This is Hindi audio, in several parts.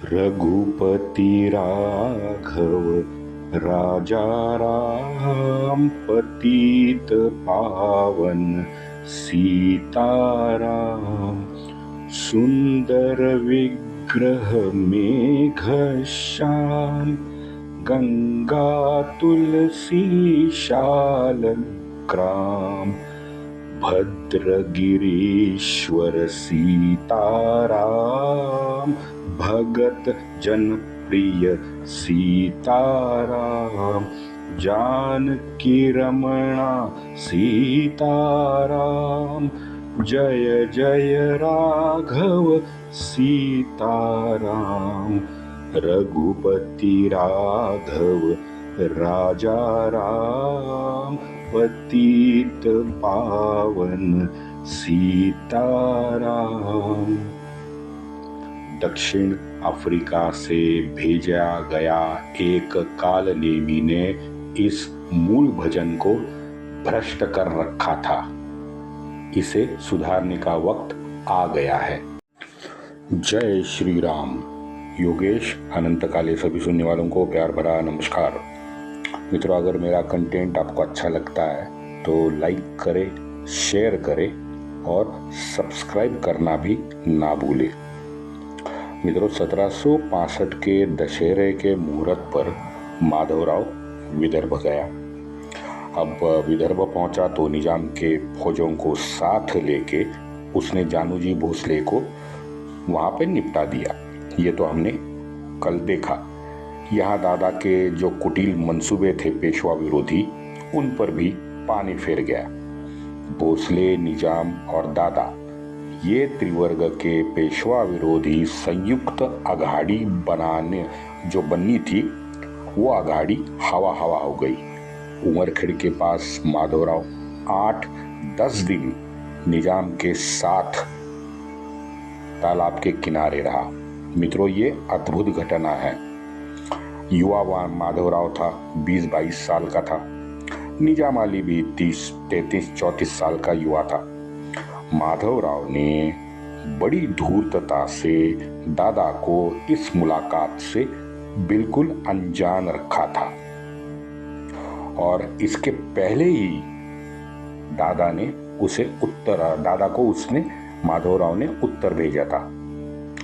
रघुपति राघव राजा राम पतित पावन सीताराम। सुंदर विग्रह मेघ श्याम गंगा तुलसी शाल ग्राम। भद्रगिरीश्वर सीताराम भगत जन प्रिय सीताराम। जानकी रमणा सीताराम जय जय राघव सीताराम। रघुपति राघव राजा राम पतित पावन सीताराम। दक्षिण अफ्रीका से भेजा गया एक कालनेमी ने इस मूल भजन को भ्रष्ट कर रखा था। इसे सुधारने का वक्त आ गया है। जय श्री राम। योगेश अनंत काले सभी सुनने वालों को प्यार भरा नमस्कार। मित्रों, अगर मेरा कंटेंट आपको अच्छा लगता है तो लाइक करें, शेयर करें और सब्सक्राइब करना भी ना भूलें। मित्रों, 1765 के दशहरे के मुहूर्त पर माधवराव विदर्भ गया। अब विदर्भ पहुंचा तो निजाम के फौजों को साथ लेके उसने जानूजी भोसले को वहां पे निपटा दिया। ये तो हमने कल देखा। यहाँ दादा के जो कुटिल मंसूबे थे पेशवा विरोधी, उन पर भी पानी फेर गया। भोसले, निजाम और दादा, ये त्रिवर्ग के पेशवा विरोधी संयुक्त अघाड़ी बननी थी, वो अघाड़ी हवा हवा हो गई। उमरखेड़ के पास माधवराव 8-10 दिन निजाम के साथ तालाब के किनारे रहा। मित्रों, ये अद्भुत घटना है। युवा माधवराव था, 20-22 साल का था। निजाम अली भी 30-33-34 साल का युवा था। माधवराव ने बड़ी धूर्तता से दादा को इस मुलाकात से बिल्कुल अनजान रखा था और इसके पहले ही दादा को माधवराव ने उत्तर भेजा था,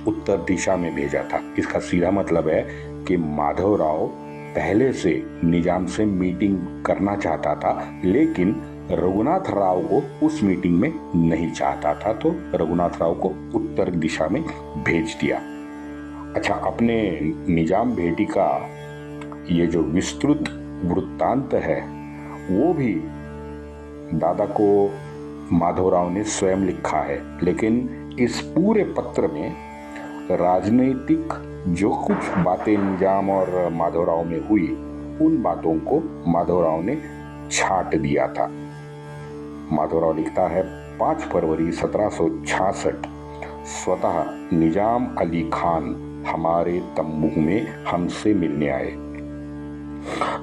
उत्तर दिशा में भेजा था। इसका सीधा मतलब है कि माधवराव पहले से निजाम से मीटिंग करना चाहता था, लेकिन रघुनाथ राव को उस मीटिंग में नहीं चाहता था, तो रघुनाथ राव को उत्तर दिशा में भेज दिया। अच्छा, अपने निजाम भेटी का ये जो विस्तृत वृत्तांत है वो भी दादा को माधवराव ने स्वयं लिखा है, लेकिन इस पूरे पत्र में राजनीतिक जो कुछ बातें निजाम और माधवराव में हुई, उन बातों को माधवराव ने छाट दिया था। माधवराव लिखता है, 5 फरवरी 1766 स्वतः निजाम अली खान हमारे तंबू में हमसे मिलने आए।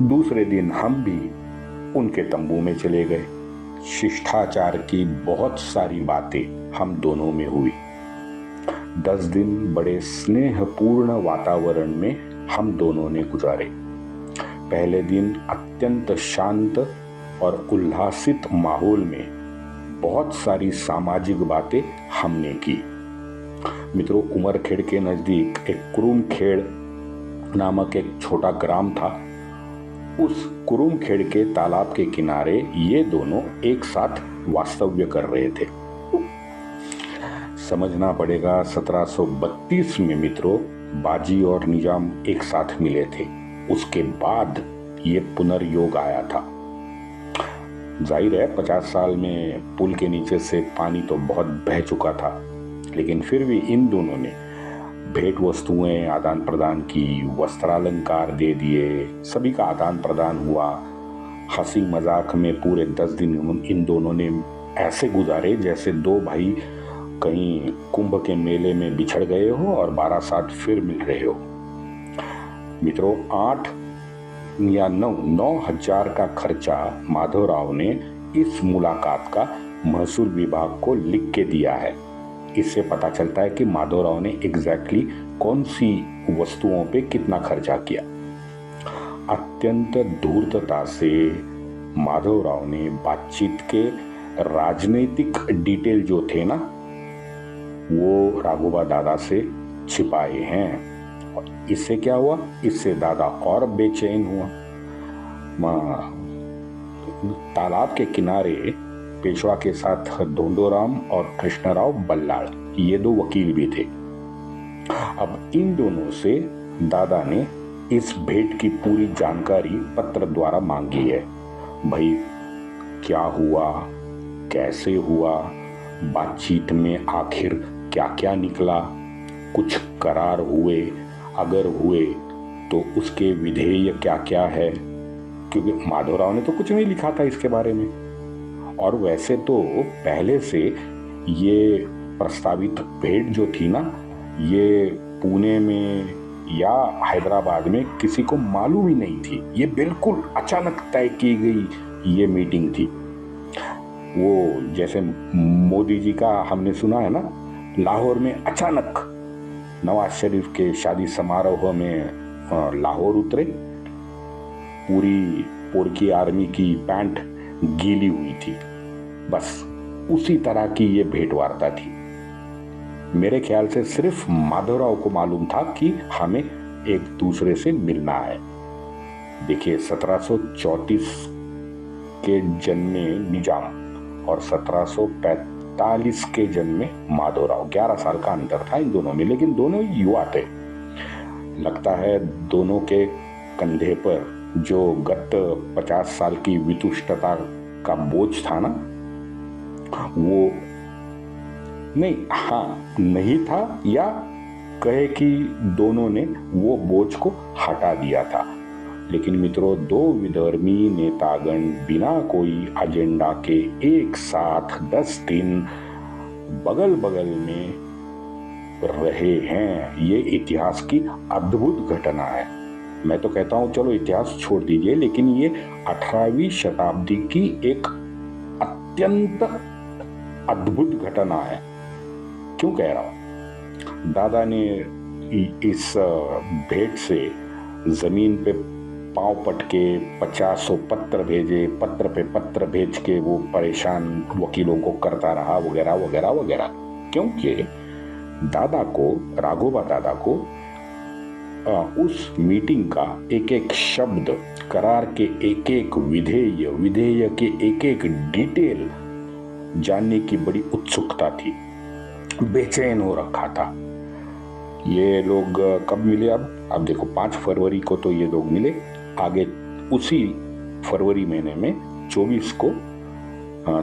दूसरे दिन हम भी उनके तंबू में चले गए। शिष्टाचार की बहुत सारी बातें हम दोनों में हुई। 10 दिन बड़े स्नेहपूर्ण वातावरण में हम दोनों ने गुजारे। पहले दिन अत्यंत शांत और उल्लासित माहौल में बहुत सारी सामाजिक बातें हमने की। मित्रों, उमरखेड़ के नजदीक एक कुरुमखेड़ नामक एक छोटा ग्राम था। उस कुरुमखेड़ के तालाब के किनारे ये दोनों एक साथ वास्तव्य कर रहे थे। समझना पड़ेगा, 1732 में मित्रों बाजी और निजाम एक साथ मिले थे। उसके बाद ये पुनर्योग आया था। जाहिर है 50 साल में पुल के नीचे से पानी तो बहुत बह चुका था, लेकिन फिर भी इन दोनों ने भेंट वस्तुएं आदान प्रदान की, वस्त्रालंकार दे दिए, सभी का आदान प्रदान हुआ। हंसी मजाक में पूरे 10 दिन इन दोनों ने ऐसे गुजारे जैसे दो भाई कहीं कुंभ के मेले में बिछड़ गए हो और 12 साल फिर मिल रहे हो। मित्रों, 8 या 9,000 का खर्चा माधवराव ने इस मुलाकात का महसूल विभाग को लिख के दिया है। इससे पता चलता है कि माधवराव ने एग्जैक्टली कौन सी वस्तुओं पे कितना खर्चा किया। अत्यंत धूर्तता से माधवराव ने बातचीत के राजनीतिक डिटेल जो थे ना, वो राघोबा दादा से छिपाए हैं। और इससे क्या हुआ, इससे दादा और बेचैन हुआ। तालाब के किनारे पेशवा के साथ धोंडोराम और कृष्णराव बल्लाळ, ये दो वकील भी थे। अब इन दोनों से दादा ने इस भेंट की पूरी जानकारी पत्र द्वारा मांगी है। भाई क्या हुआ, कैसे हुआ, बातचीत में आखिर क्या क्या निकला, कुछ करार हुए, अगर हुए तो उसके विधेय क्या क्या है, क्योंकि माधवराव ने तो कुछ नहीं लिखा था इसके बारे में। और वैसे तो पहले से ये प्रस्तावित भेंट जो थी ना, ये पुणे में या हैदराबाद में किसी को मालूम ही नहीं थी। ये बिल्कुल अचानक तय की गई ये मीटिंग थी। वो जैसे मोदी जी का हमने सुना है ना, लाहौर में अचानक नवाज शरीफ के शादी समारोह में लाहौर उतरे, पूरी पोरकी आर्मी की पैंट गीली हुई थी। बस उसी तरह की ये भेंट वार्ता थी। मेरे ख्याल से सिर्फ माधवराव को मालूम था कि हमें एक दूसरे से मिलना है। देखिए 1734 के जन्मे निजाम और 1745 के जन्मे माधवराव, 11 साल का अंतर था इन दोनों में, लेकिन दोनों युवा थे। लगता है दोनों के कंधे पर जो गत 50 साल की वितुष्टता का बोझ था ना, वो नहीं था, या कहे कि दोनों ने वो बोझ को हटा दिया था। लेकिन मित्रों, दो विधर्मी नेतागण बिना कोई एजेंडा के एक साथ 10 दिन बगल बगल में रहे हैं। ये इतिहास की अद्भुत घटना है। मैं तो कहता हूं चलो इतिहास छोड़ दीजिए, लेकिन ये 18वीं शताब्दी की एक अत्यंत अद्भुत घटना है। क्यों कह रहा हूं? दादा ने इस भेंट से जमीन पे पांव पटके 50 पत्र भेजे, पत्र पे पत्र भेज के वो परेशान वकीलों को करता रहा, वगैरह वगैरह वगैरह। क्योंकि दादा को, राघोबा दादा को उस मीटिंग का एक एक शब्द, करार के एक एक विधेय, विधेय के एक एक डिटेल जानने की बड़ी उत्सुकता थी। बेचैन हो रखा था। ये लोग कब मिले? अब देखो 5 फरवरी को तो ये लोग मिले। आगे उसी फरवरी महीने में 24 को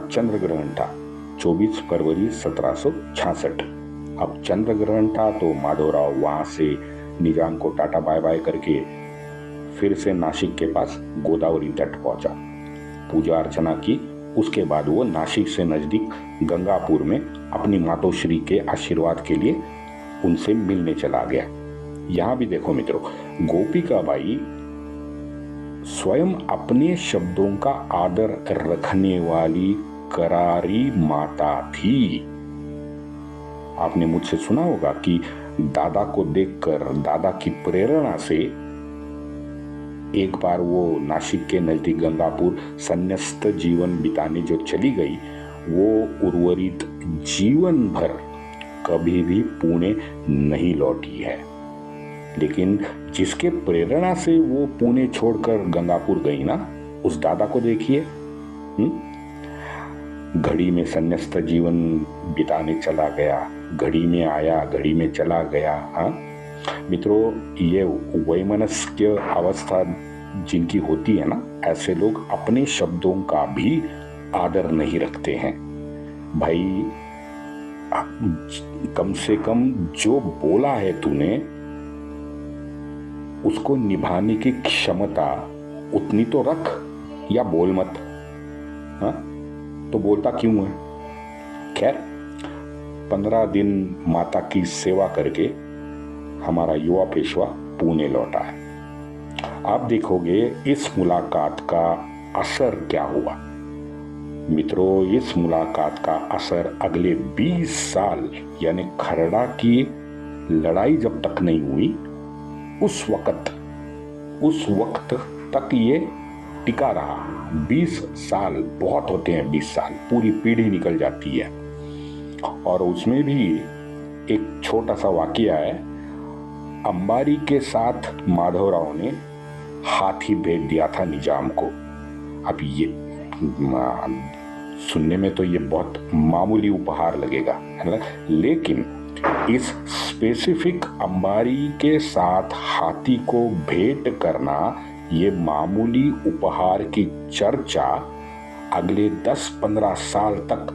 चंद्र ग्रहण था, 24 फरवरी 1766। अब चंद्र ग्रहण था तो माधवराव वहां से निजाम को टाटा बाय बाय करके फिर से नासिक के पास गोदावरी तट पहुंचा, पूजा अर्चना की। उसके बाद वो नासिक से नजदीक गंगापुर में अपनी मातोश्री के आशीर्वाद के लिए उनसे मिलने चला गया। यहां भी देखो मित्रों, गोपिका बाई स्वयं अपने शब्दों का आदर रखने वाली करारी माता थी। आपने मुझसे सुना होगा कि दादा को देखकर, दादा की प्रेरणा से एक बार वो नासिक के नजदीक गंगापुर संन्यस्त जीवन बिताने जो चली गई, वो उर्वरित जीवन भर कभी भी पुणे नहीं लौटी है। लेकिन जिसके प्रेरणा से वो पुणे छोड़कर गंगापुर गई ना, उस दादा को देखिए, घड़ी में संन्यस्त जीवन बिताने चला गया, घड़ी में आया, घड़ी में चला गया। हाँ मित्रों, ये वैमनस्य अवस्था जिनकी होती है ना, ऐसे लोग अपने शब्दों का भी आदर नहीं रखते हैं। भाई कम से कम जो बोला है तूने, उसको निभाने की क्षमता उतनी तो रख, या बोल मत। हाँ तो बोलता क्यों है? खैर 15 दिन माता की सेवा करके हमारा युवा पेशवा पुणे लौटा है। आप देखोगे इस मुलाकात का असर क्या हुआ। मित्रों, इस मुलाकात का असर अगले 20 साल यानी खरड़ा की लड़ाई जब तक नहीं हुई उस वक्त तक ये टिका रहा। 20 साल बहुत होते हैं, 20 साल पूरी पीढ़ी निकल जाती है। और उसमें भी एक छोटा सा वाकया है। अंबारी के साथ माधवराव ने हाथी भेज दिया था निजाम को। अब ये सुनने में तो ये बहुत मामूली उपहार लगेगा, है ना, लेकिन इस स्पेसिफिक अंबारी के साथ हाथी को भेंट करना, ये मामूली उपहार की चर्चा अगले 10-15 साल तक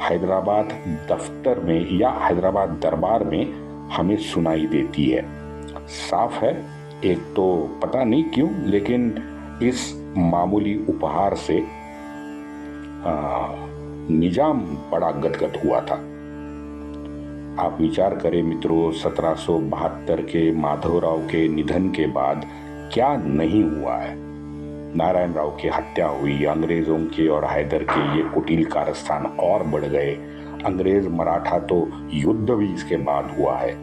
हैदराबाद दफ्तर में या हैदराबाद दरबार में हमें सुनाई देती है। साफ है, एक तो पता नहीं क्यों, लेकिन इस मामूली उपहार से निजाम बड़ा गदगद हुआ था। आप विचार करें मित्रों, 1772 के माधवराव के निधन के बाद क्या नहीं हुआ है। नारायण राव की हत्या हुई, अंग्रेजों के और हैदर के ये कुटिल कारस्थान और बढ़ गए। अंग्रेज मराठा तो युद्ध भी इसके बाद हुआ है।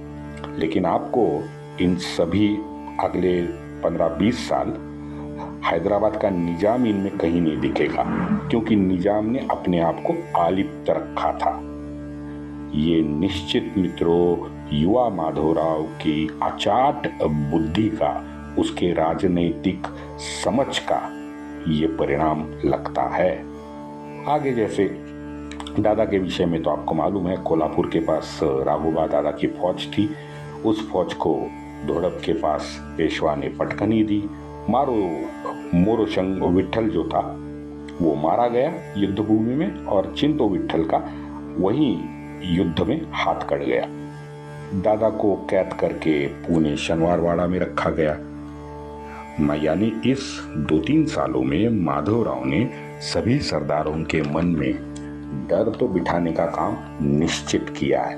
लेकिन आपको इन सभी अगले 15-20 साल हैदराबाद का निजाम इनमें कहीं नहीं दिखेगा, क्योंकि निजाम ने अपने आप को आलिप्त रखा था। ये निश्चित मित्रों युवा माधवराव की अचाट बुद्धि का, उसके राजनीतिक समझ का ये परिणाम लगता है। आगे जैसे दादा के विषय में तो आपको मालूम है, कोल्हापुर के पास राघोबा दादा की फौज थी। उस फौज को धोड़प के पास पेशवा ने पटकनी दी। मोरोशंग विट्ठल जो था वो मारा गया युद्ध भूमि में, और चिंतो विट्ठल का वही युद्ध में हाथ कट गया। दादा को कैद करके पुणे शनिवारवाड़ा में रखा गया। यानी इस 2-3 सालों में माधवराव ने सभी सरदारों के मन में डर तो बिठाने का काम निश्चित किया है।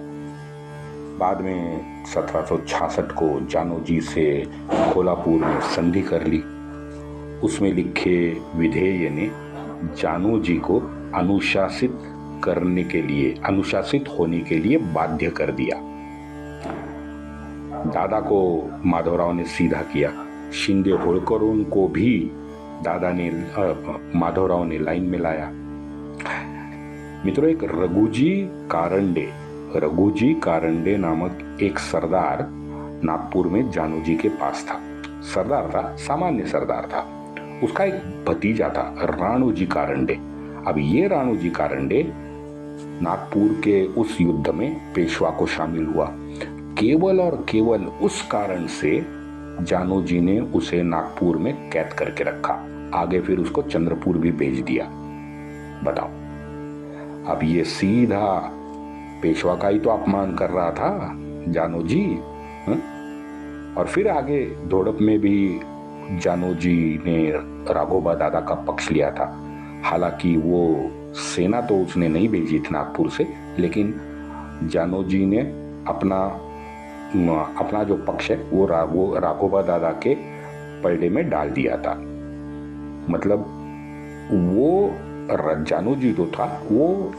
बाद में 1766 को जानोजी से कोल्हापुर में संधि कर ली। उसमें लिखे विधेय ने जानोजी को अनुशासित होने के लिए बाध्य कर दिया। दादा को माधवराव ने सीधा किया। शिंदे होळकरों को भी माधवराव ने लाइन में लाया। मित्रों, एक रघुजी कारंडे नामक एक सरदार नागपुर में जानोजी के पास था। सरदार था, सामान्य सरदार था। उसका एक भतीजा था राणोजी कारंडे। अब ये राणोजी कारंडे नागपुर के उस युद्ध में पेशवा को शामिल हुआ। केवल और केवल उस कारण से जानोजी ने उसे नागपुर में कैद करके रखा। आगे फिर उसको चंद्रपुर भी भेज दिया। बताओ, अब ये सीधा पेशवा का ही तो अपमान कर रहा था जानोजी। और फिर आगे धोड़प में भी जानोजी ने राघोबा दादा का पक्ष लिया था। हालांकि वो सेना तो उसने नहीं भेजी थी नागपुर से, लेकिन जानोजी ने अपना जो पक्ष है वो राघोबा दादा के पलड़े में डाल दिया था। मतलब वो जानोजी जो था वो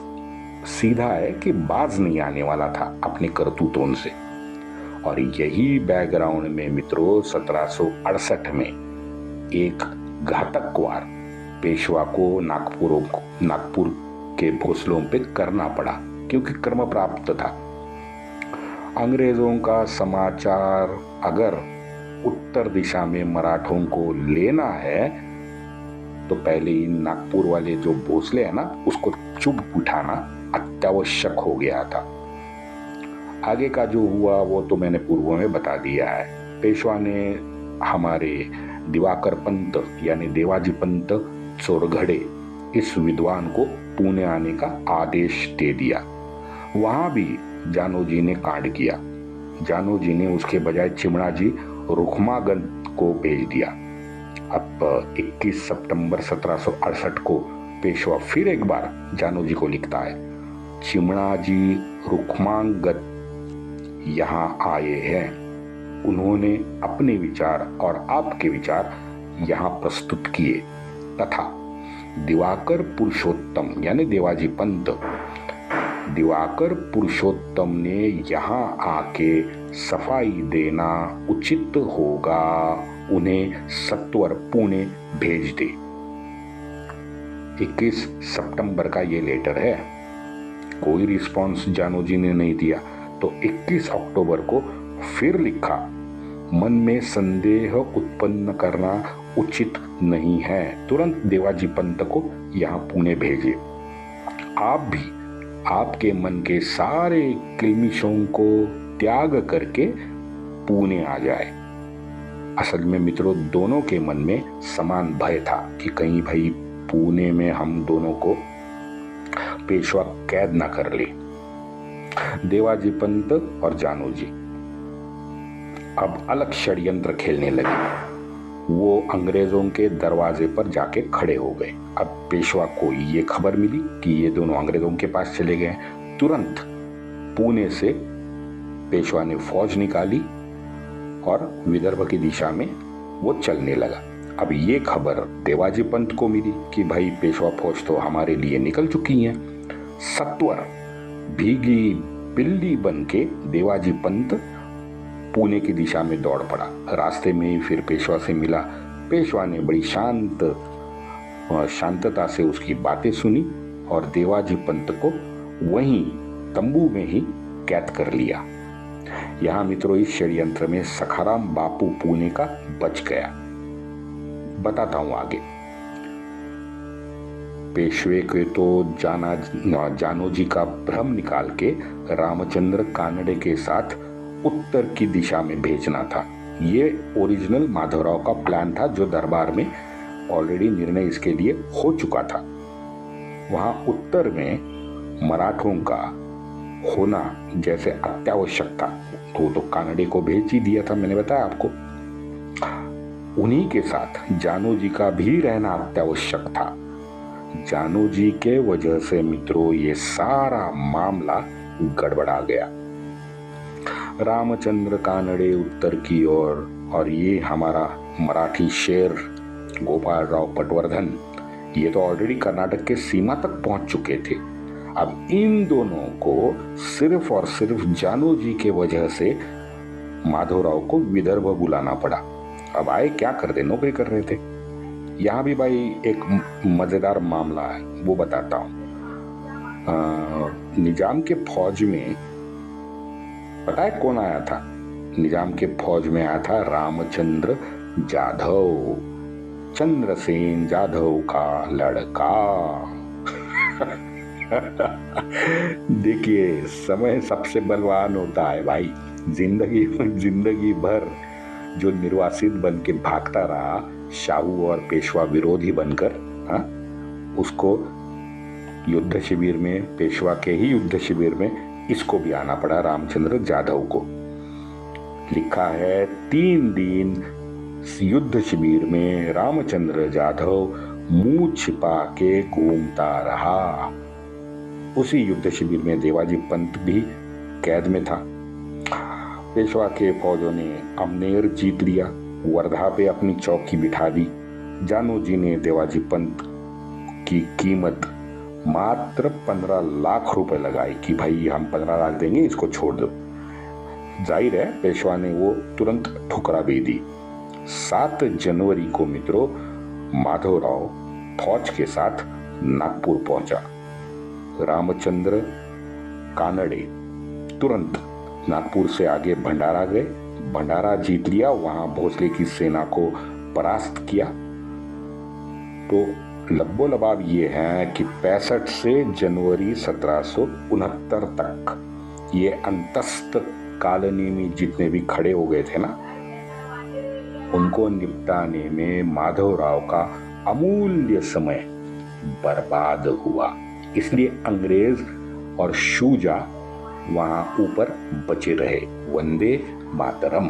सीधा है कि बाज नहीं आने वाला था अपने करतूतों से। और यही बैकग्राउंड में मित्रों 1768 में एक घातक वार पेशवा को नागपुर के भोसलों पे करना पड़ा, क्योंकि क्रम प्राप्त था। अंग्रेजों का समाचार अगर उत्तर दिशा में मराठों को लेना है तो पहले ही नागपुर वाले जो भोसले हैं ना, उसको चुप उठाना अत्यावश्यक हो गया था। आगे का जो हुआ वो तो मैंने पूर्व में बता दिया है। पेशवा ने हमारे दिवाकर पंत यानी देवाजी पंत चोरघड़े इस विद्वान को पुणे आने का आदेश दे दिया। वहां भी जानोजी ने कांड किया। जानोजी ने उसके बजाय चिमणाजी रुखमागंज को भेज दिया। अब 21 सितंबर 1768 को पेशवा फिर एक बार जानोजी को लिखता है, चिमणाजी रुखमागंज यहाँ आए हैं। उन्होंने अपने विचार और आपके विचार यहाँ प्रस्तुत किए तथा दिवाकर पुरुषोत्तम यानी देवाजी पंत, दिवाकर पुरुषोत्तम ने यहाँ आके सफाई देना उचित होगा, उन्हें सत्वर पुणे भेज दे। 21 सितंबर का ये लेटर है। कोई रिस्पॉन्स जानोजी ने नहीं दिया तो 21 अक्टूबर को फिर लिखा, मन में संदेह उत्पन्न करना उचित नहीं है, तुरंत देवाजी पंत को यहाँ पुणे भेजे। आप भी आपके मन के सारे किल्मिशों को त्याग करके पुणे आ जाए। असल में मित्रों, दोनों के मन में समान भय था कि कहीं भाई पुणे में हम दोनों को पेशवा कैद ना कर ले। देवाजी पंत और जानोजी अब अलग षड्यंत्र खेलने लगे। वो अंग्रेजों के दरवाजे पर जाके खड़े हो गए। अब पेशवा को ये खबर मिली कि ये दोनों अंग्रेजों के पास चले गए। तुरंत पुणे से पेशवा ने फौज निकाली और विदर्भ की दिशा में वो चलने लगा। अब ये खबर देवाजी पंत को मिली कि भाई पेशवा फौज तो हमारे लिए निकल चुकी है। सत्वर भीगी बिल्ली बन के देवाजी पंत पुणे की दिशा में दौड़ पड़ा। रास्ते में ही फिर पेशवा से मिला। पेशवा ने बड़ी शांतता से उसकी बातें सुनी और देवाजी पंत को वहीं तंबू में ही कैद कर लिया। यहाँ मित्रों, इस षड्यंत्र में सखाराम बापू पुणे का बच गया। बताता हूं आगे। पेशवे के तो जानोजी का भ्रम निकाल के रामचंद्र कानड़े के साथ उत्तर की दिशा में भेजना था। ये ओरिजिनल माधवराव का प्लान था, जो दरबार में ऑलरेडी निर्णय इसके लिए हो चुका था। वहां उत्तर में मराठों का होना जैसे अत्यावश्यक था, तो कानड़े को भेज ही दिया था, मैंने बताया आपको। उन्हीं के साथ जानोजी का भी रहना अत्यावश्यक था। जानोजी के वजह से मित्रों ये सारा मामला गड़बड़ा गया। रामचंद्र कानड़े उत्तर की ओर और ये हमारा मराठी शेर गोपाल राव पटवर्धन, ये तो ऑलरेडी कर्नाटक के सीमा तक पहुंच चुके थे। अब इन दोनों को सिर्फ और सिर्फ जानोजी के वजह से माधवराव को विदर्भ बुलाना पड़ा। अब आए क्या कर दे, नौकरी कर रहे थे। यहाँ भी भाई एक मजेदार मामला है, वो बताता हूँ। निजाम के फौज में पता है कौन आया था? निजाम के फौज में आया था रामचंद्र जाधव, चंद्रसेन जाधव का लड़का। देखिए, समय सबसे बलवान होता है भाई। जिंदगी भर जो निर्वासित बन के भागता रहा, शाहू और पेशवा विरोधी बनकर, उसको युद्ध शिविर में, पेशवा के ही युद्ध शिविर में इसको भी आना पड़ा, रामचंद्र जाधव को। लिखा है 3 दिन युद्ध शिविर में रामचंद्र जाधव मुंह छिपा के घूमता रहा। उसी युद्ध शिविर में देवाजी पंत भी कैद में था। पेशवा के फौजों ने अमनेर जीत लिया, वर्धा पे अपनी चौकी बिठा दी। जानोजी ने देवाजी पंत की कीमत मात्र 15 लाख रुपए लगाई कि भाई हम 15 लाख देंगे, इसको छोड़ दो। जाहिर है पेशवा ने वो तुरंत ठुकरा भी दी। 7 जनवरी को मित्रों माधवराव फौज के साथ नागपुर पहुंचा। रामचंद्र कानड़े तुरंत नागपुर से आगे भंडारा गए, भंडारा जीत लिया, वहां भोसले की सेना को परास्त किया। तो लब्बो लबाब ये है कि 65 से जनवरी 1769 तक ये अंतस्थ कालनेमी जितने भी खड़े हो गए थे ना, उनको निपटाने में माधवराव का अमूल्य समय बर्बाद हुआ। इसलिए अंग्रेज और शूजा वहां ऊपर बचे रहे। वंदे मातरम।